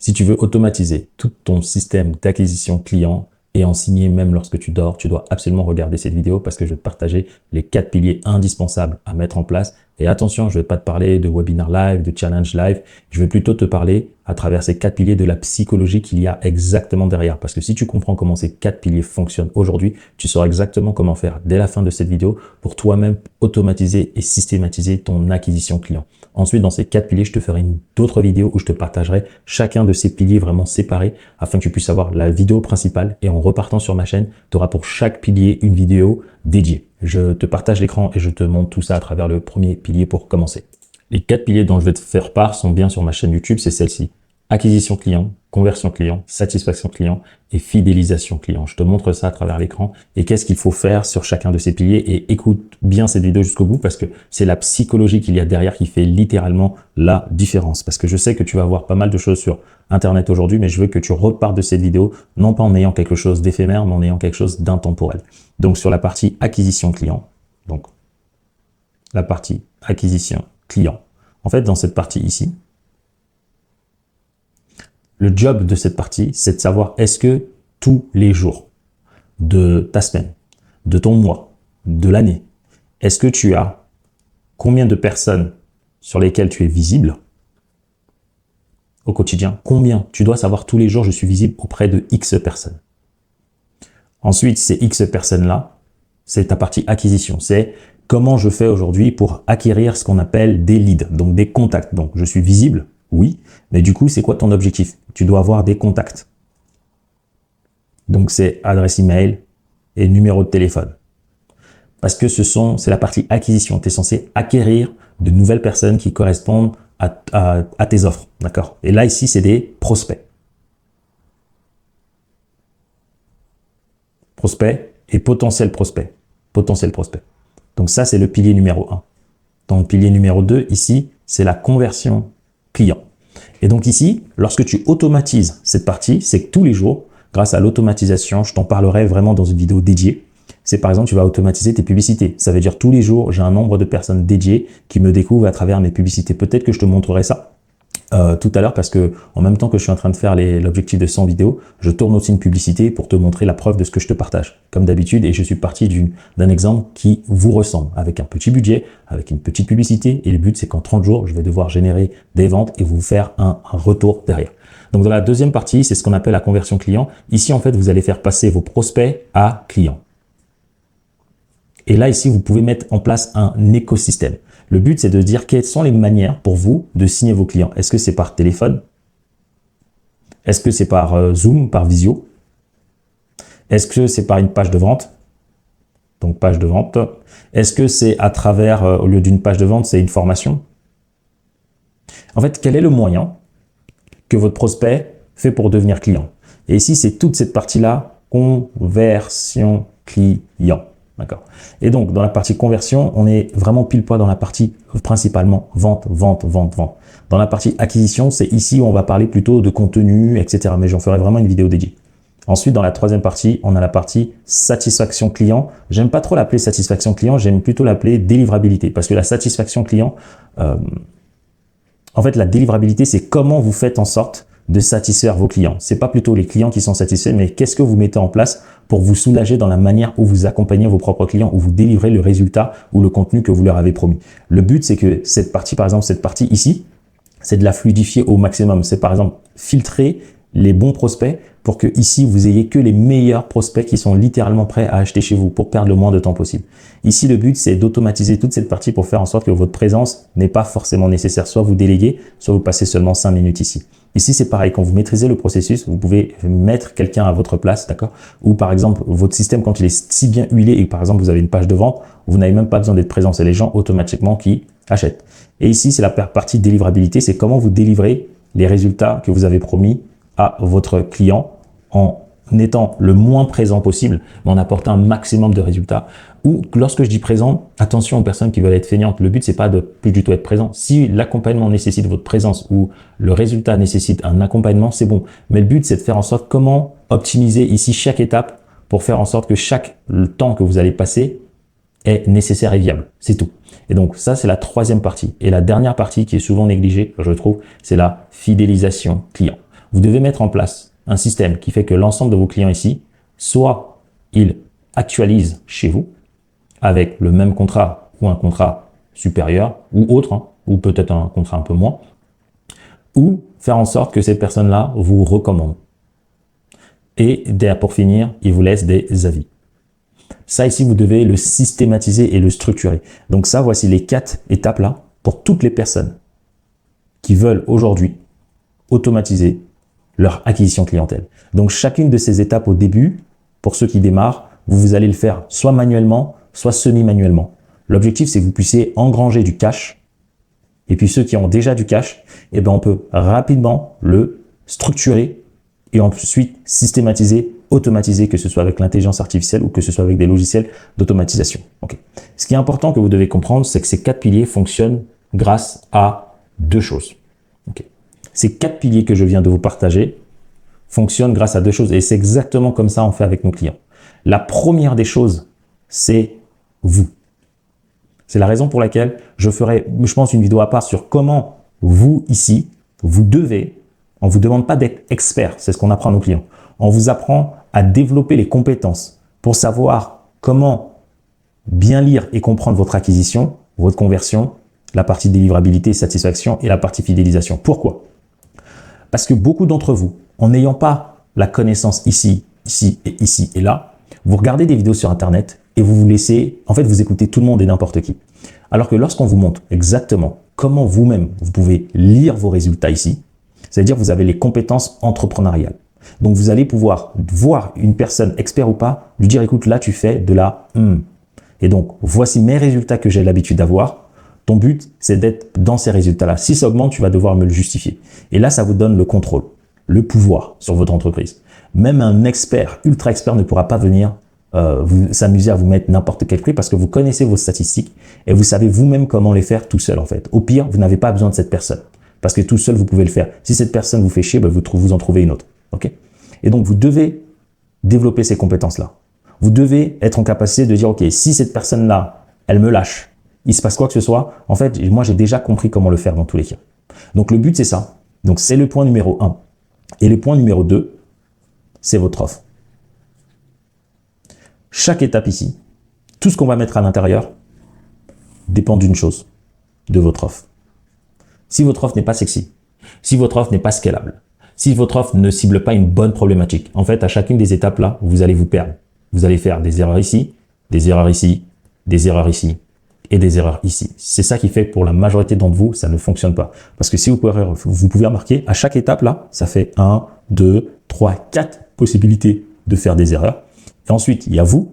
Si tu veux automatiser tout ton système d'acquisition client et en signer même lorsque tu dors, tu dois absolument regarder cette vidéo parce que je vais te partager les 4 piliers indispensables à mettre en place. Et attention, je ne vais pas te parler de webinar live, de challenge live. Je vais plutôt te parler à travers ces 4 piliers de la psychologie qu'il y a exactement derrière. Parce que si tu comprends comment ces 4 piliers fonctionnent aujourd'hui, tu sauras exactement comment faire dès la fin de cette vidéo pour toi-même automatiser et systématiser ton acquisition client. Ensuite, dans ces 4 piliers, je te ferai d'autres vidéos où je te partagerai chacun de ces piliers vraiment séparés afin que tu puisses avoir la vidéo principale. Et en repartant sur ma chaîne, tu auras pour chaque pilier une vidéo dédiée. Je te partage l'écran et je te montre tout ça à travers le premier pilier pour commencer. Les 4 piliers dont je vais te faire part sont bien sur ma chaîne YouTube, c'est celle-ci. Acquisition client, conversion client, satisfaction client et fidélisation client. Je te montre ça à travers l'écran et qu'est-ce qu'il faut faire sur chacun de ces piliers, et écoute bien cette vidéo jusqu'au bout parce que c'est la psychologie qu'il y a derrière qui fait littéralement la différence. Parce que je sais que tu vas voir pas mal de choses sur Internet aujourd'hui, mais je veux que tu repartes de cette vidéo non pas en ayant quelque chose d'éphémère, mais en ayant quelque chose d'intemporel. Donc sur la partie acquisition client, donc la partie acquisition client. En fait, dans cette partie ici, le job de cette partie, c'est de savoir est-ce que tous les jours de ta semaine, de ton mois, de l'année, est-ce que tu as combien de personnes sur lesquelles tu es visible au quotidien? Combien? Tu dois savoir tous les jours, je suis visible auprès de X personnes. Ensuite, ces X personnes-là, c'est ta partie acquisition. C'est comment je fais aujourd'hui pour acquérir ce qu'on appelle des leads, donc des contacts. Donc, je suis visible, oui, mais du coup, c'est quoi ton objectif? Tu dois avoir des contacts. Donc, c'est adresse email et numéro de téléphone. Parce que c'est la partie acquisition. Tu es censé acquérir de nouvelles personnes qui correspondent à tes offres. D'accord? Et là, ici, c'est des prospects. Prospects et potentiels prospects. Potentiels prospects. Donc, ça, c'est le pilier numéro 1. Dans le pilier numéro 2, ici, c'est la conversion client. Et donc ici, lorsque tu automatises cette partie, c'est que tous les jours, grâce à l'automatisation, je t'en parlerai vraiment dans une vidéo dédiée. C'est par exemple, tu vas automatiser tes publicités. Ça veut dire tous les jours, j'ai un nombre de personnes dédiées qui me découvrent à travers mes publicités. Peut-être que je te montrerai ça tout à l'heure parce que en même temps que je suis en train de faire l'objectif de 100 vidéos, je tourne aussi une publicité pour te montrer la preuve de ce que je te partage. Comme d'habitude, et je suis parti d'un exemple qui vous ressemble, avec un petit budget, avec une petite publicité. Et le but, c'est qu'en 30 jours, je vais devoir générer des ventes et vous faire un retour derrière. Donc, dans la deuxième partie, c'est ce qu'on appelle la conversion client. Ici, en fait, vous allez faire passer vos prospects à clients. Et là, ici, vous pouvez mettre en place un écosystème. Le but, c'est de dire quelles sont les manières pour vous de signer vos clients. Est-ce que c'est par téléphone? Est-ce que c'est par Zoom, par visio? Est-ce que c'est par une page de vente? Donc, page de vente. Est-ce que c'est à travers, au lieu d'une page de vente, c'est une formation? En fait, quel est le moyen que votre prospect fait pour devenir client? Et ici, c'est toute cette partie-là, conversion client. D'accord. Et donc, dans la partie conversion, on est vraiment pile poil dans la partie principalement vente, vente, vente, vente. Dans la partie acquisition, c'est ici où on va parler plutôt de contenu, etc. Mais j'en ferai vraiment une vidéo dédiée. Ensuite, dans la troisième partie, on a la partie satisfaction client. J'aime pas trop l'appeler satisfaction client, j'aime plutôt l'appeler délivrabilité. Parce que la satisfaction client, en fait, la délivrabilité, c'est comment vous faites en sorte de satisfaire vos clients. C'est pas plutôt les clients qui sont satisfaits, mais qu'est-ce que vous mettez en place pour vous soulager dans la manière où vous accompagnez vos propres clients, où vous délivrez le résultat ou le contenu que vous leur avez promis. Le but, c'est que cette partie, par exemple, cette partie ici, c'est de la fluidifier au maximum. C'est par exemple filtrer les bons prospects pour que ici, vous ayez que les meilleurs prospects qui sont littéralement prêts à acheter chez vous pour perdre le moins de temps possible. Ici, le but, c'est d'automatiser toute cette partie pour faire en sorte que votre présence n'est pas forcément nécessaire. Soit vous déléguez, soit vous passez seulement 5 minutes ici. Ici, c'est pareil. Quand vous maîtrisez le processus, vous pouvez mettre quelqu'un à votre place, d'accord? Ou par exemple, votre système, quand il est si bien huilé et par exemple, vous avez une page de vente, vous n'avez même pas besoin d'être présent. C'est les gens automatiquement qui achètent. Et ici, c'est la partie délivrabilité. C'est comment vous délivrez les résultats que vous avez promis à votre client en étant le moins présent possible, mais en apportant un maximum de résultats. Ou lorsque je dis présent, attention aux personnes qui veulent être feignantes. Le but, c'est pas de plus du tout être présent. Si l'accompagnement nécessite votre présence ou le résultat nécessite un accompagnement, c'est bon. Mais le but, c'est de faire en sorte comment optimiser ici chaque étape pour faire en sorte que chaque temps que vous allez passer est nécessaire et viable. C'est tout. Et donc, ça, c'est la troisième partie. Et la dernière partie qui est souvent négligée, je trouve, c'est la fidélisation client. vous devez mettre en place un système qui fait que l'ensemble de vos clients ici, soit ils actualisent chez vous avec le même contrat ou un contrat supérieur ou autre, hein, ou peut-être un contrat un peu moins, ou faire en sorte que ces personnes-là vous recommandent. Et pour finir, ils vous laissent des avis. Ça ici, vous devez le systématiser et le structurer. Donc ça, voici les 4 étapes là pour toutes les personnes qui veulent aujourd'hui automatiser leur acquisition clientèle. Donc chacune de ces étapes au début, pour ceux qui démarrent, vous allez le faire soit manuellement, soit semi-manuellement. L'objectif, c'est que vous puissiez engranger du cash. Et puis ceux qui ont déjà du cash, eh ben, on peut rapidement le structurer et ensuite systématiser, automatiser, que ce soit avec l'intelligence artificielle ou que ce soit avec des logiciels d'automatisation. Okay. Ce qui est important que vous devez comprendre, c'est que ces 4 piliers fonctionnent grâce à 2 choses. Okay. Ces 4 piliers que je viens de vous partager fonctionnent grâce à 2 choses et c'est exactement comme ça on fait avec nos clients. La première des choses, c'est vous. C'est la raison pour laquelle je ferai, je pense, une vidéo à part sur comment vous, ici, vous devez, on ne vous demande pas d'être expert, c'est ce qu'on apprend à nos clients. On vous apprend à développer les compétences pour savoir comment bien lire et comprendre votre acquisition, votre conversion, la partie délivrabilité et satisfaction et la partie fidélisation. Pourquoi? Parce que beaucoup d'entre vous, en n'ayant pas la connaissance ici et là, vous regardez des vidéos sur Internet et vous vous laissez, en fait, vous écoutez tout le monde et n'importe qui. Alors que lorsqu'on vous montre exactement comment vous-même, vous pouvez lire vos résultats ici, c'est-à-dire vous avez les compétences entrepreneuriales. Donc, vous allez pouvoir voir une personne, expert ou pas, lui dire, écoute, là, tu fais de la Et donc, voici mes résultats que j'ai l'habitude d'avoir. Ton but, c'est d'être dans ces résultats-là. Si ça augmente, tu vas devoir me le justifier. Et là, ça vous donne le contrôle, le pouvoir sur votre entreprise. Même un expert, ultra expert ne pourra pas venir vous s'amuser à vous mettre n'importe quel prix parce que vous connaissez vos statistiques et vous savez vous-même comment les faire tout seul en fait. Au pire, vous n'avez pas besoin de cette personne parce que tout seul, vous pouvez le faire. Si cette personne vous fait chier, ben, vous en trouvez une autre. Okay. Et donc, vous devez développer ces compétences-là. Vous devez être en capacité de dire, OK, si cette personne-là, elle me lâche, il se passe quoi que ce soit, en fait, moi, j'ai déjà compris comment le faire dans tous les cas. Donc, le but, c'est ça. Donc, c'est le point numéro 1. Et le point numéro 2, c'est votre offre. Chaque étape ici, tout ce qu'on va mettre à l'intérieur dépend d'une chose, de votre offre. Si votre offre n'est pas sexy, si votre offre n'est pas scalable, si votre offre ne cible pas une bonne problématique, en fait, à chacune des étapes là, vous allez vous perdre. Vous allez faire des erreurs ici, des erreurs ici, des erreurs ici et des erreurs ici. C'est ça qui fait que pour la majorité d'entre vous, ça ne fonctionne pas. Parce que si vous pouvez remarquer, à chaque étape là, ça fait 1, 2, 3, 4 possibilités de faire des erreurs. Et ensuite, il y a vous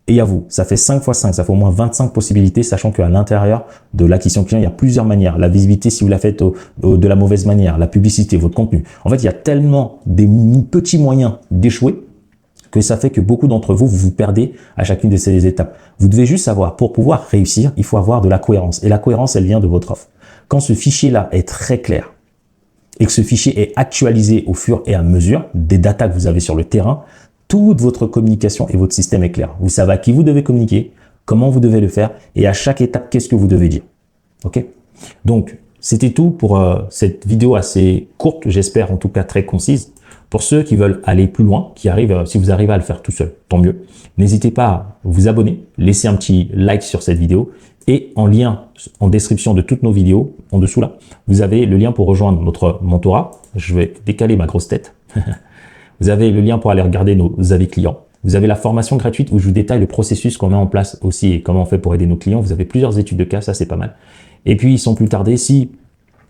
et il y a vous. Ça fait 5 x 5, ça fait au moins 25 possibilités, sachant qu'à l'intérieur de l'acquisition client, il y a plusieurs manières. La visibilité, si vous la faites de la mauvaise manière, la publicité, votre contenu. En fait, il y a tellement des petits moyens d'échouer que ça fait que beaucoup d'entre vous, vous vous perdez à chacune de ces étapes. Vous devez juste savoir, pour pouvoir réussir, il faut avoir de la cohérence. Et la cohérence, elle vient de votre offre. Quand ce fichier-là est très clair et que ce fichier est actualisé au fur et à mesure des datas que vous avez sur le terrain, toute votre communication et votre système est clair. Vous savez à qui vous devez communiquer, comment vous devez le faire et à chaque étape, qu'est-ce que vous devez dire. OK? Donc, c'était tout pour cette vidéo assez courte, j'espère en tout cas très concise. Pour ceux qui veulent aller plus loin, si vous arrivez à le faire tout seul, tant mieux. N'hésitez pas à vous abonner, laisser un petit like sur cette vidéo et en lien en description de toutes nos vidéos, en dessous là, vous avez le lien pour rejoindre notre mentorat. Je vais décaler ma grosse tête. Vous avez le lien pour aller regarder nos avis clients. Vous avez la formation gratuite où je vous détaille le processus qu'on met en place aussi et comment on fait pour aider nos clients. Vous avez plusieurs études de cas, ça c'est pas mal. Et puis, sans plus tarder, si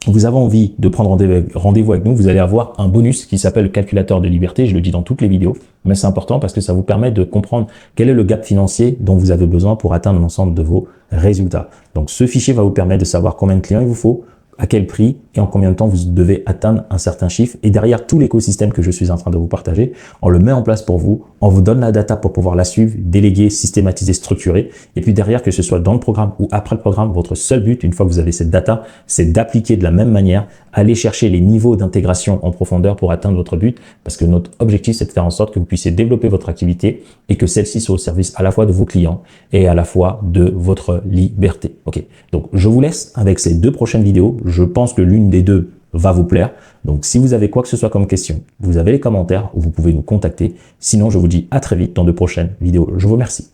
vous avez envie de prendre rendez-vous avec nous, vous allez avoir un bonus qui s'appelle le calculateur de liberté. Je le dis dans toutes les vidéos, mais c'est important parce que ça vous permet de comprendre quel est le gap financier dont vous avez besoin pour atteindre l'ensemble de vos résultats. Donc, ce fichier va vous permettre de savoir combien de clients il vous faut, à quel prix et en combien de temps vous devez atteindre un certain chiffre. Et derrière tout l'écosystème que je suis en train de vous partager, on le met en place pour vous, on vous donne la data pour pouvoir la suivre, déléguer, systématiser, structurer. Et puis derrière, que ce soit dans le programme ou après le programme, votre seul but, une fois que vous avez cette data, c'est d'appliquer de la même manière, aller chercher les niveaux d'intégration en profondeur pour atteindre votre but. Parce que notre objectif, c'est de faire en sorte que vous puissiez développer votre activité et que celle-ci soit au service à la fois de vos clients et à la fois de votre liberté. Ok. Donc, je vous laisse avec ces 2 prochaines vidéos. Je pense que l'une des 2 va vous plaire. Donc, si vous avez quoi que ce soit comme question, vous avez les commentaires ou vous pouvez nous contacter. Sinon, je vous dis à très vite dans de prochaines vidéos. Je vous remercie.